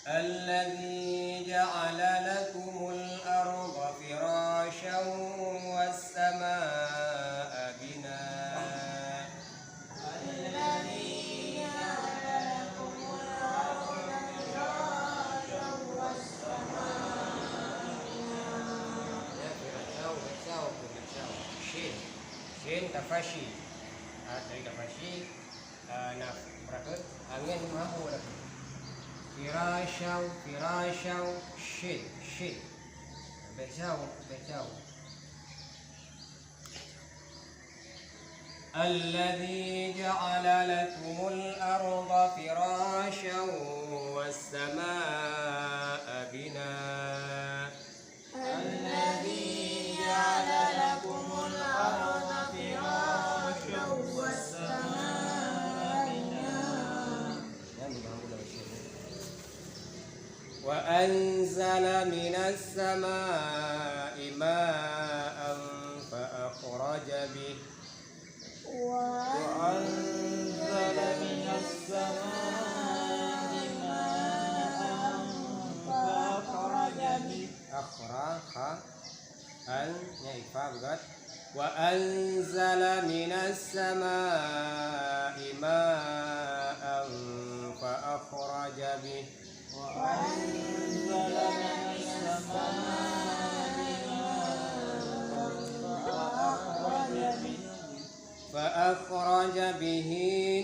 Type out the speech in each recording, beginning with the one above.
الذي جعل لكم الأرض فراشا والسماء بناء الذي جعل لكم الأرض فراشا والسماء بناء شين تفاشي dari tafasyi nah berarti angin mampu firashau shit becau الذي جعل لكم الأرض فراشا والسماء بناء الذي جعل لكم الأرض فراشا والسماء بناء وأنزل من السماء ماء فأخرج به وأنزل من السماء ماء فأخرج به وأنزل من السماء ماء فأخرج به فأخرج به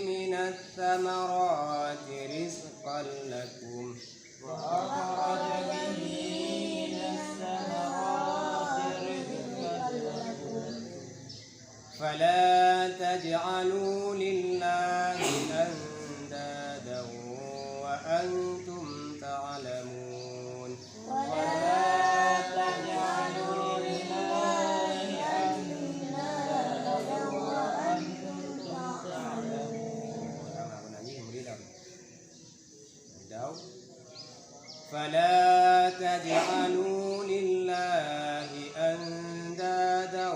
من الثمرات رزقا لكم فلا تجعلوا لله أندادا وأنتم تعلمون فلا تجعلوا لله أندادا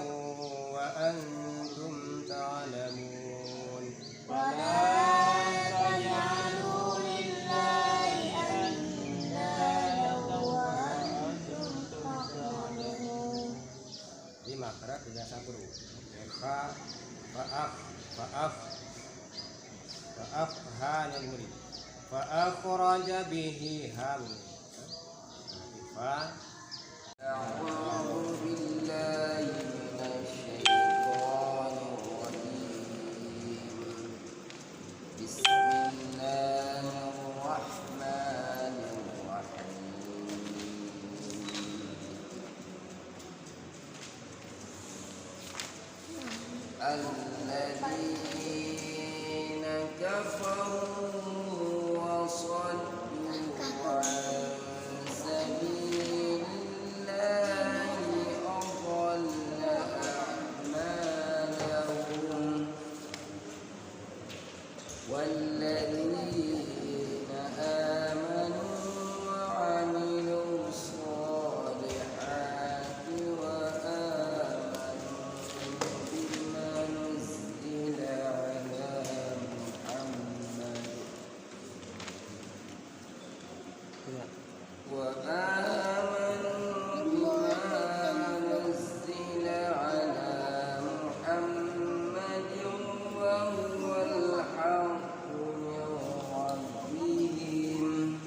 وأنتم تعلمون lima kerat tidak satu faaf hanya dimuri فأخرج به هم أعوذ بالله من الشيطان الرجيم بسم الله الرحمن الرحيم الذين كفروا والذين آمنوا وعملوا الصالحات وآمنوا بما نزل على محمد وهو الحق من ربهم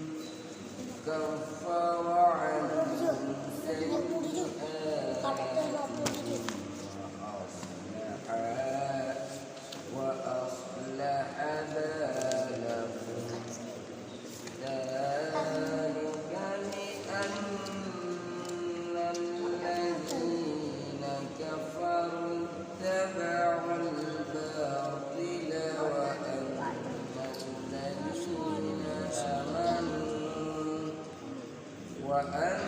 كفر عنهم سيئاتهم وأصلح بالهم ذلك بأن الذين كفروا اتبعوا الباطل وأن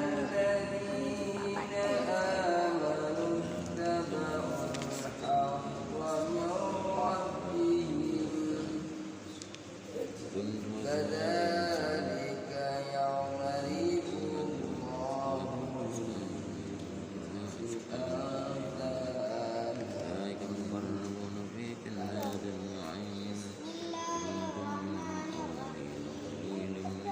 الذين آمنوا اتبعوا الحق من ربهم كذلك يضرب الله الأمثال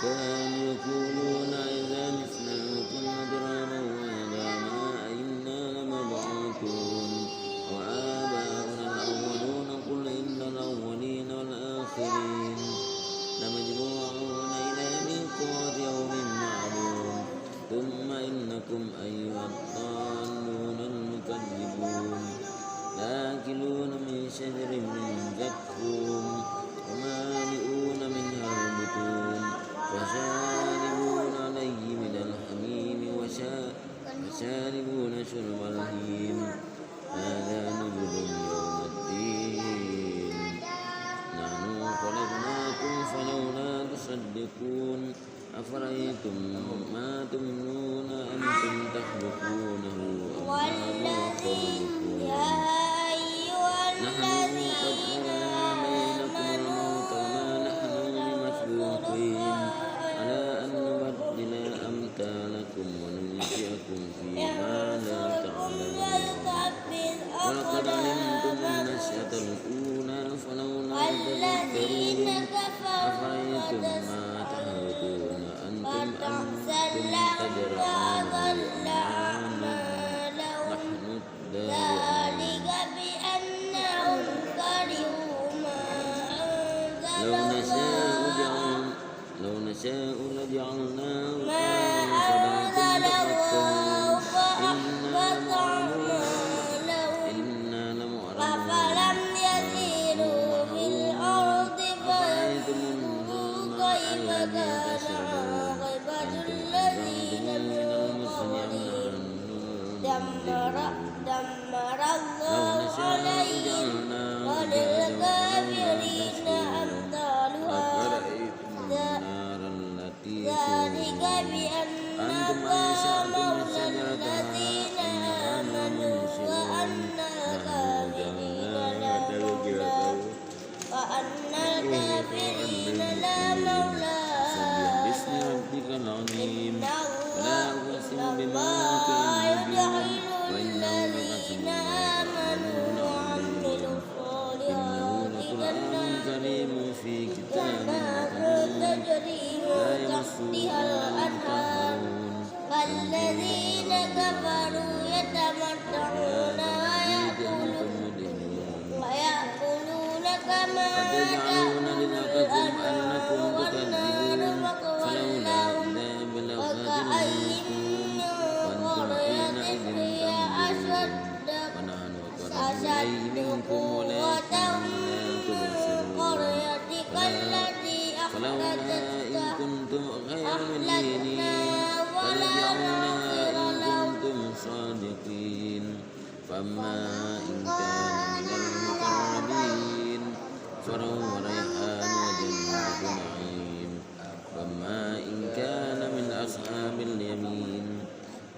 كانوا يقولون إذا متنا وكنا ترابا وعظاما أئنا لمبعوثون وآباؤنا الأولون قل إن الأولين والآخرين لمجموعون إلى ميقات يوم معلوم ثم إنكم أيها الضالون المكذبون لآكلون من شجر من زقوم ومالئون منها البطون وشاربون عليه من الحميم وشاربون شرب الهيم هذا نزل يوم الدين نحن خلقناكم فلولا تصدقون أفرأيتم ما تمنون أنتم تخلقونه أم نحن الخالقون نحن قدرنا بينكم الموت وما نحن بمسبوقين على أن نبدل أمثالكم وننشئكم فيما لا تعلمون ولقد علمتم النشأة الأولى فلولا تذكرون أفرأيتم ما تحرثون أنتم تزرعونه أم نحن الزارعون لو نشاء لجعلناه فلكم تفكرون إنا لمغرمون أفرأيتم الماء الذي تشربون أنتم أنزلتموه من المزن أم نحن لو نشاء لجعلناه أفرأيتم النار التي أنتم أنشأتم شجرتها أم نحن المنشئون نحن جعلناها تذكرة سبح باسم ربك العظيم ولا أقسم بما تنبئون وإنه لقسم تعلمون عظيم إنه لقرآن كريم في كتاب مكنون لا يمسه إلا المطهرون الذين كفروا يتمتعون ويأكلون كما أتجعلون رزقكم أنكم تكذبون فلولا إذا بلغت الحلقوم وأنتم حينئذ تنظرون ونحن أقرب إليه منكم ولكن لا تبصرون فلولا إن كنتم غير مدينين ترجعونها إن كنتم صادقين فأما إن كان من المقربين فروح وريحان وجنة نعيم وأما إن كان من أصحاب اليمين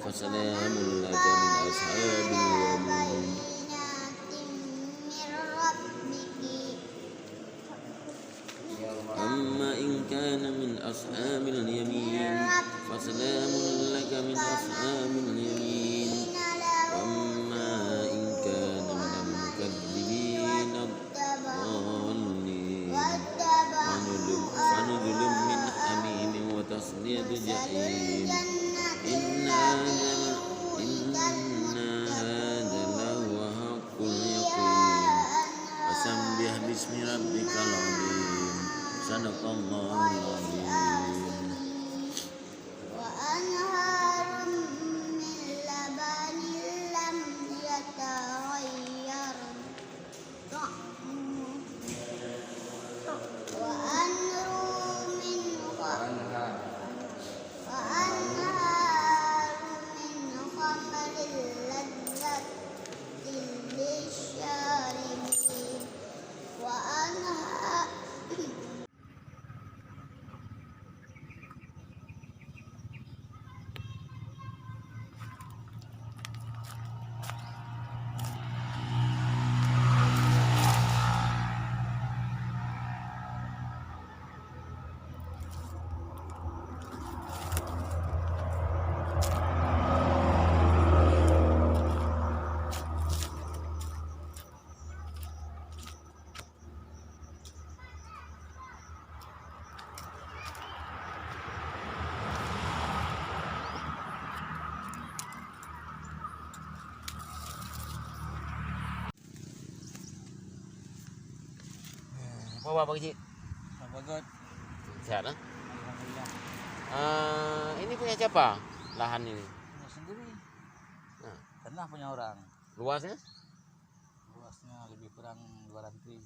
فسلام لك من أصحاب اليمين أما إن كان من أصحاب اليمين فسلام لك من أصحاب اليمين وأما إن كان من المكذبين الضالين فنزل من حميم وتصلية جحيم إن هذا لهو حق اليقين فسبح باسم ربك العظيم صدق الله العظيم وأنهار من لبن لم يتغير طعمه وأنهار من خمر لذة للشاربين وأنهار kabar Pak Kecil? Bagus. Sehat lah. Alhamdulillah. Ini punya siapa lahan ini? Punya sendiri. Nah, Pernah punya orang. luasnya? Luasnya lebih kurang 2 ranti.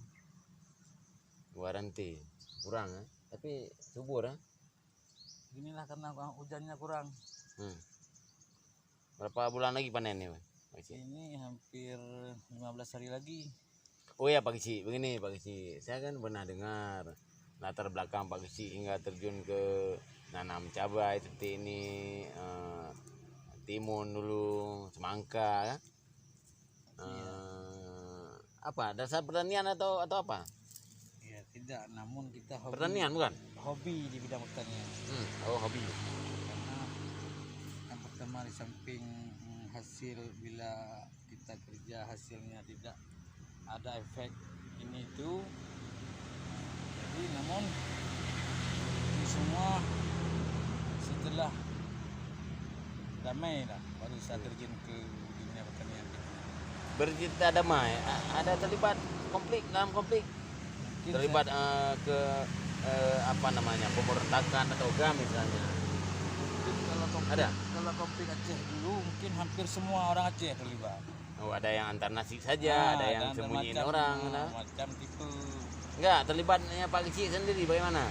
2 ranti. Kurang ya? Tapi subur ya? Inilah karena hujannya kurang. Berapa bulan lagi panennya Pak Kecil? Ini hampir 15 hari lagi. Oh ya Pak Kecil, begini Pak Kecil, saya kan pernah dengar latar belakang Pak Kecil hingga terjun ke nanam cabai seperti ini, timun dulu, semangka ya. Apa dasar pertanian atau apa? Ya tidak, namun kita hobi. Pertanian bukan? Hobi di bidang pertanian. Oh hobi. Karena yang pertama di samping hasil, bila kita kerja hasilnya tidak ada efek ini itu, jadi namun ini semua setelah damai lah baru saya terjun ke dunia pertanian. Bercerita damai, ada terlibat konflik dalam konflik, Mungkin terlibat ke apa namanya pemberontakan atau gam misalnya. kalau konflik, Ada? kalau konflik Aceh dulu mungkin hampir semua orang Aceh terlibat. Oh ada yang antar nasib saja, ada yang dan sembunyiin macam- orang. Ada. macam tipe Enggak, terlibatnya Pak Kecil sendiri bagaimana?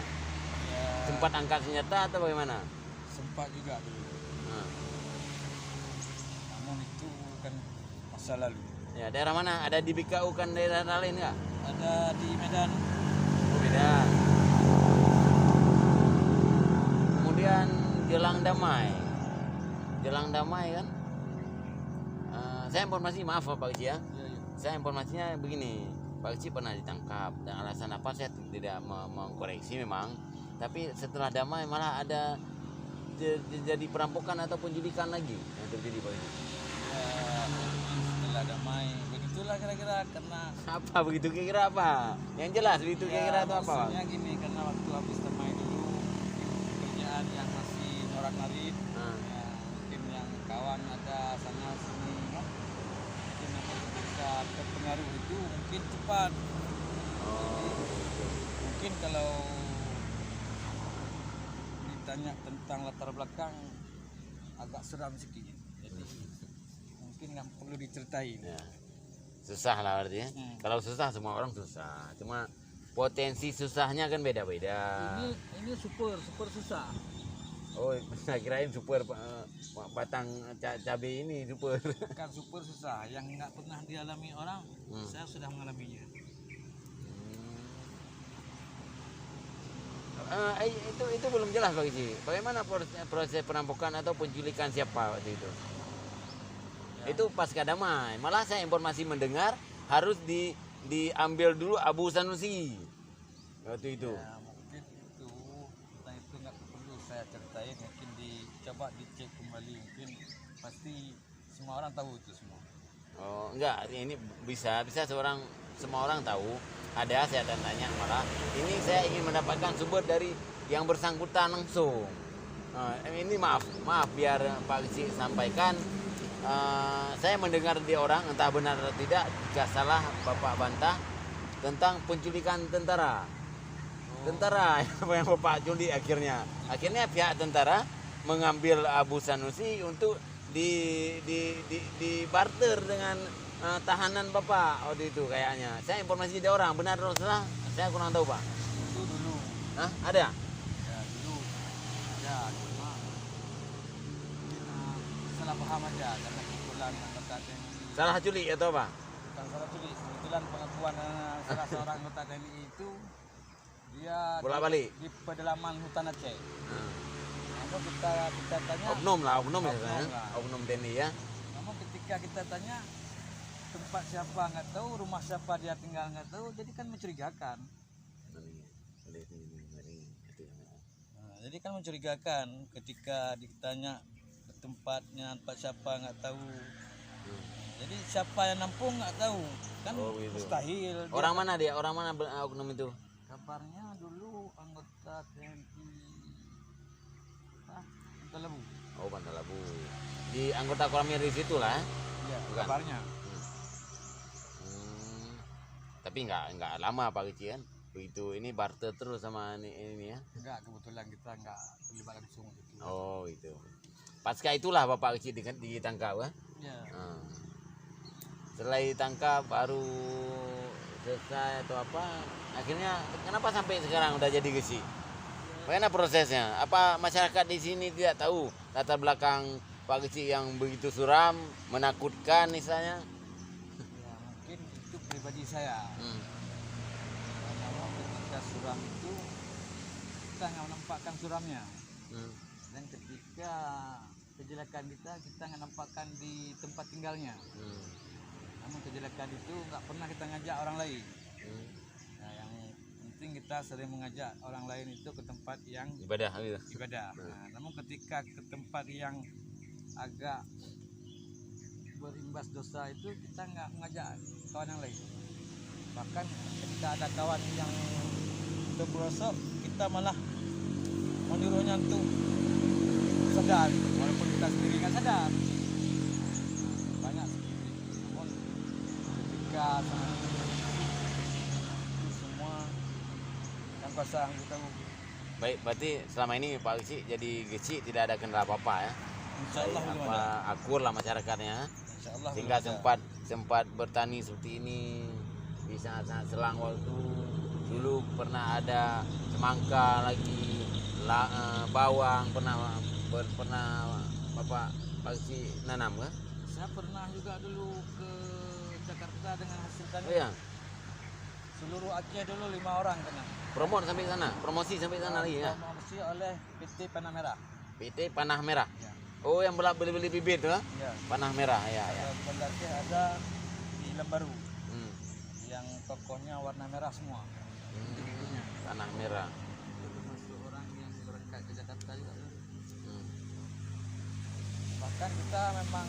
ya, Sempat angkat senjata atau bagaimana? sempat juga dulu. Nah, Namun itu kan masa lalu. ya daerah mana? Ada di BKU kan daerah lain nggak? Ada di Medan. Oh beda. Kemudian jelang damai kan? Saya informasi maaf Pak Kecil ya. Ya, ya. Saya informasinya begini, Pak Kecil pernah ditangkap dan alasan apa saya tidak mengkoreksi memang. Tapi setelah damai malah ada jadi perampokan atau penjudikan lagi yang terjadi Pak Kecil. Ya, setelah damai begitulah kira-kira karena Apa begitu kira-kira apa? Yang jelas begitu kira-kira itu apa? Pak? maksudnya gini, karena waktu habis damai dulu pekerjaan yang masih norak-narik, Nah, ya, mungkin yang kawan ada sana sini kan, mungkin namun ketika terpengaruh itu mungkin cepat. Mungkin kalau ditanya tentang latar belakang agak seram sedikit, jadi mungkin nggak perlu diceritain. ya. Susah lah berarti ya. Kalau susah semua orang susah. Cuma potensi susahnya kan beda-beda. Ini super susah. Oh, saya kirain super batang cabai ini super. Kan super susah, yang nggak pernah dialami orang, saya sudah mengalaminya. Itu belum jelas Pak Kecil. Bagaimana proses perampokan atau penculikan siapa waktu itu? Itu pasca damai. Malah saya informasi mendengar harus diambil dulu Abu Sanusi waktu itu. Ya, mungkin itu, nah itu nggak perlu saya ceritain, mungkin dicoba dicek kembali, mungkin pasti semua orang tahu itu semua. Oh enggak, ini bisa semua orang tahu. Ada saya tanya malah. Ini saya ingin mendapatkan sumber dari yang bersangkutan langsung. Ini maaf biar Pak Kecil sampaikan. Saya mendengar di orang entah benar atau tidak, jika salah Bapak bantah tentang penculikan tentara. Tentara yang Bapak culik akhirnya pihak tentara mengambil Abu Sanusi untuk di barter dengan tahanan Bapak waktu itu kayaknya. Saya informasi dari orang, benar atau salah saya kurang tahu Pak. Itu dulu, Hah? Ada? ya dulu ada, cuma salah paham aja karena kebetulan anggota TNI. Salah culik atau apa? Bukan salah tulis, kebetulan pengakuan salah seorang anggota TNI itu dia Bolak-balik? di pedalaman hutan Aceh. Namun kita tanya, Oknum ya Oknum saya. lah. Oknum TNI ya. namun ketika kita tanya tempat siapa nggak tahu, rumah siapa dia tinggal nggak tahu, jadi kan mencurigakan. Nah, jadi kan mencurigakan ketika ditanya ke tempatnya tempat siapa nggak tahu. Jadi siapa yang nampung nggak tahu, kan Oh, gitu. mustahil. Dia- Orang mana dia? Orang mana oknum itu? Kabarnya dulu anggota TNI Labu. Oh, Pantalabu. Di anggota Koramil di situ lah. Iya, Bukan. kabarnya. Tapi nggak lama Pak Kecil kan? begitu. Ini barter terus sama ini ya. Enggak, kebetulan kita enggak terlibat langsung gitu. Oh itu. Pasca itulah bapak kecil ditangkap kan? Ya. Setelah ditangkap baru selesai atau apa? Akhirnya kenapa sampai sekarang udah jadi gesi? Bagaimana prosesnya? Apa masyarakat di sini tidak tahu latar belakang Pak Gesi yang begitu suram, menakutkan misalnya? Ya mungkin itu pribadi saya. Hmm. Kalau ketika suram itu kita nggak menampakkan suramnya. Hmm. Dan ketika kejelekan kita nggak nampakkan di tempat tinggalnya. Hmm. Namun kejelekan itu nggak pernah kita ngajak orang lain. Hmm. Nah, yang penting kita sering mengajak orang lain itu ke tempat yang Ibadah gitu. ibadah. Nah, namun ketika ke tempat yang agak berimbas dosa itu kita nggak mengajak kawan yang lain. Bahkan ketika ada kawan yang terperosok, kita malah menyuruhnya untuk sadar, walaupun kita sendiri nggak sadar. Banyak seperti itu. Namun ketika semua yang kuasa yang kita Baik, berarti selama ini Pak Gesi jadi Gesi tidak ada kendala apa-apa ya? insya Allah belum Apa ada. akur lah masyarakatnya, Insya Allah sehingga belum ada. sempat bertani seperti ini di saat-saat selang waktu. Dulu pernah ada semangka lagi, bawang pernah Bapak Pak Gesi nanam kan? Saya pernah juga dulu ke Jakarta dengan hasil tani. Oh ya, Seluruh Aceh dulu 5 orang kena. promosi sampai sana lagi ya. Promosi oleh PT Panah Merah. PT Panah Merah. Ya. Oh, yang beli bibit tuh, ha? Ya. Panah Merah ya. Ada Banda Aceh, ada di Lembaru Hmm. yang tokohnya warna merah semua. Tanah Merah. Termasuk orang yang berangkat ke Jakarta juga. Hmm. Bahkan kita memang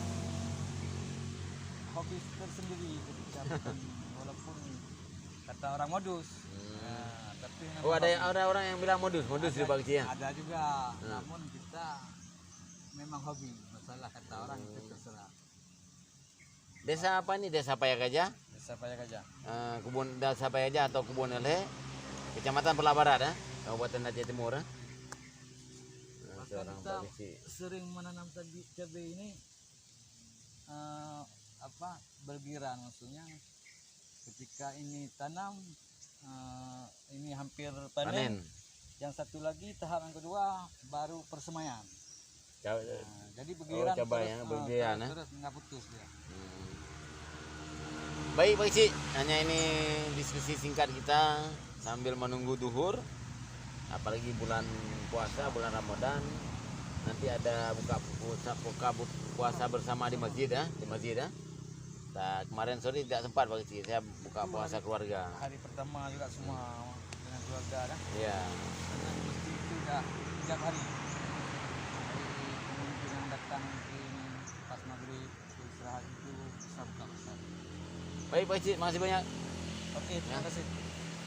hobi tersendiri ketika bertani. Walaupun kata orang modus. Nah, tapi memang Oh, hobi. ada orang yang bilang modus di Pak Gesi ya. Ada juga, namun kita memang hobi. Masalah kata orang itu terserah. Desa apa ini? Desa Payagaja, Desa Payagaja. kebun Desa Payagaja atau Kebun Eleh, Kecamatan Perla Barat ya, Kabupaten Aceh Timur ya. Bahkan Seorang kita Pak Gesi. sering menanam cabai ini bergiliran, maksudnya ketika ini tanam ini hampir panen. Panen. Yang satu lagi tahap yang kedua baru persemaian. Cabai. Nah, jadi bergiliran cabai ya, bergiliran, ya. terus nggak putus dia. Baik Pak Gesi, hanya ini diskusi singkat kita sambil menunggu duhur. Apalagi bulan puasa, bulan Ramadan. Nanti ada buka puasa bersama di masjid ya, ya. Nah, kemarin sore tidak sempat Pak Gesi, saya buka puasa keluarga. Hari pertama juga semua dengan keluarga kan. Iya. Karena di masjid itu udah tiap hari. Dari pengunjung yang datang mungkin pas maghrib istirahat itu bisa buka puasa. Baik Pak Gesi, makasih banyak. Oke, terima kasih.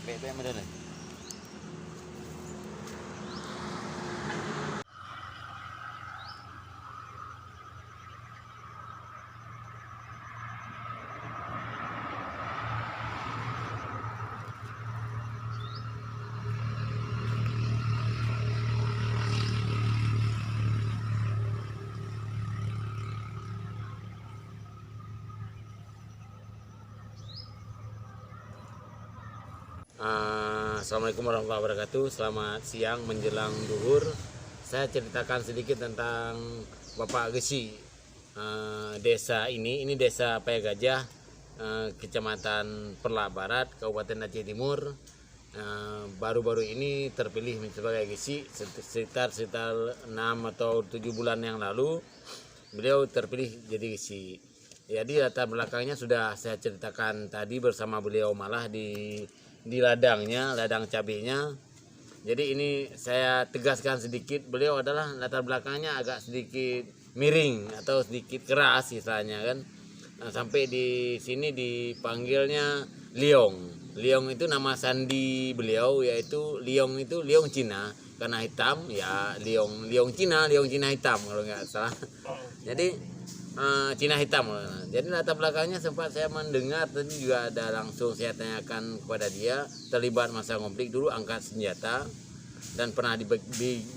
Baik-baik Madonna. Assalamualaikum warahmatullahi wabarakatuh. Selamat siang menjelang duhur. Saya ceritakan sedikit tentang Bapak Gesi. Desa ini desa Payagajah, Kecamatan Perla Barat, Kabupaten Aceh Timur. Baru-baru ini terpilih sebagai Gesi sekitar 6 atau 7 bulan yang lalu. Beliau terpilih jadi Gesi. Jadi latar belakangnya sudah saya ceritakan tadi bersama beliau malah di ladangnya, ladang cabenya. Jadi ini saya tegaskan sedikit, beliau adalah latar belakangnya agak sedikit miring atau sedikit keras istilahnya kan. Nah, sampai di sini dipanggilnya Liong. Liong itu nama sandi beliau, yaitu Liong itu Liong Cina karena hitam ya, Liong Cina hitam kalau nggak salah. Jadi Cina hitam. Jadi latar belakangnya sempat saya mendengar tadi juga ada langsung saya tanyakan kepada dia, terlibat masa konflik dulu angkat senjata dan pernah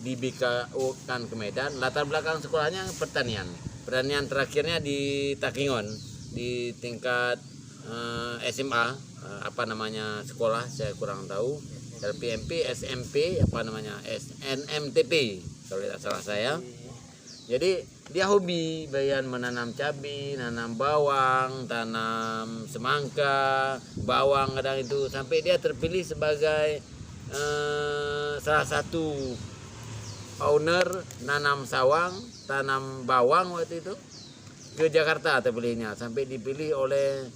dibikakan ke Medan. Latar belakang sekolahnya pertanian. Pertanian terakhirnya di Takingon di tingkat SMA, apa namanya sekolah saya kurang tahu, LPMP, SMP, apa namanya SNMTP kalau tidak salah saya. Jadi dia hobi bayan menanam cabai, nanam bawang, tanam semangka, bawang kadang itu, sampai dia terpilih sebagai salah satu owner nanam sawang, tanam bawang waktu itu ke Jakarta terpilihnya, sampai dipilih oleh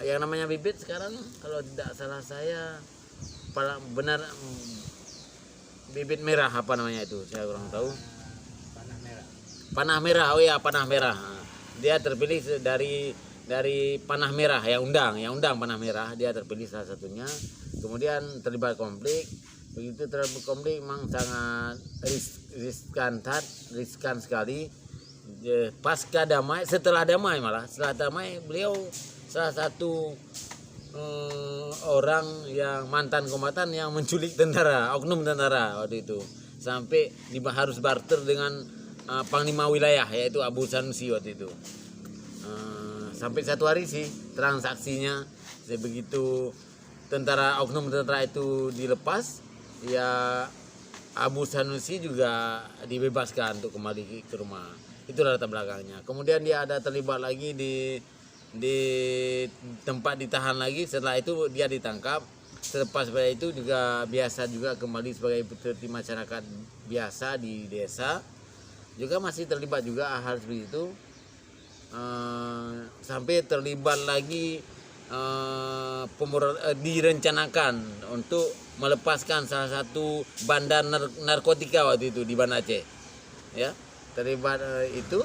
yang namanya bibit sekarang kalau tidak salah saya benar bibit merah apa namanya itu saya kurang tahu. Panah merah, oh ya panah merah. Dia terpilih dari panah merah yang undang panah merah, dia terpilih salah satunya. Kemudian terlibat konflik. Begitu terlibat konflik memang sangat riskan sekali. Pasca damai, setelah damai beliau salah satu orang yang mantan kombatan yang menculik tentara, oknum tentara waktu itu, sampai harus barter dengan Panglima wilayah yaitu Abu Sanusi waktu itu. Sampai satu hari sih transaksinya, begitu oknum tentara itu dilepas, ya Abu Sanusi juga dibebaskan untuk kembali ke rumah. Itulah latar belakangnya. Kemudian dia ada terlibat lagi di tempat ditahan lagi. Setelah itu dia ditangkap. Selepas pada itu juga biasa juga kembali sebagai pekerja masyarakat biasa di desa. Juga masih terlibat juga hal seperti itu. Sampai terlibat lagi direncanakan untuk melepaskan salah satu bandar narkotika waktu itu di Banda Aceh. Ya, terlibat itu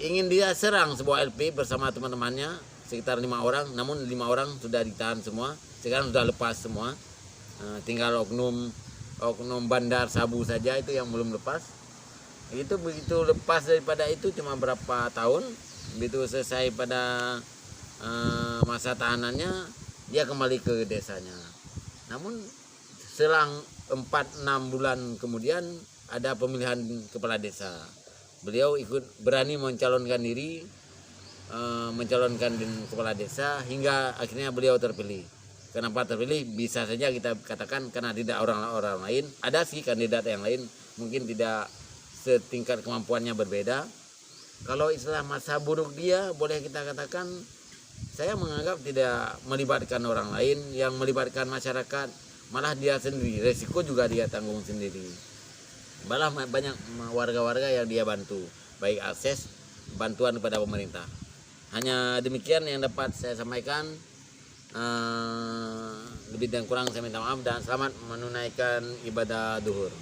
ingin dia serang sebuah LP bersama teman-temannya sekitar 5 orang, namun 5 orang sudah ditahan semua. Sekarang sudah lepas semua. Tinggal oknum bandar sabu saja itu yang belum lepas. Itu begitu lepas daripada itu cuma berapa tahun, begitu selesai pada masa tahanannya dia kembali ke desanya. Namun selang 4-6 bulan kemudian ada pemilihan kepala desa. Beliau ikut berani mencalonkan diri, mencalonkan kepala desa hingga akhirnya beliau terpilih. Kenapa terpilih? Bisa saja kita katakan karena tidak orang lain. Ada sih kandidat yang lain mungkin tidak setingkat kemampuannya berbeda. Kalau istilah masa buruk dia boleh kita katakan, saya menganggap tidak melibatkan orang lain, yang melibatkan masyarakat, malah dia sendiri, resiko juga dia tanggung sendiri. Malah banyak warga-warga yang dia bantu, baik akses bantuan kepada pemerintah. Hanya demikian yang dapat saya sampaikan. Lebih dan kurang saya minta maaf dan selamat menunaikan ibadah duhur.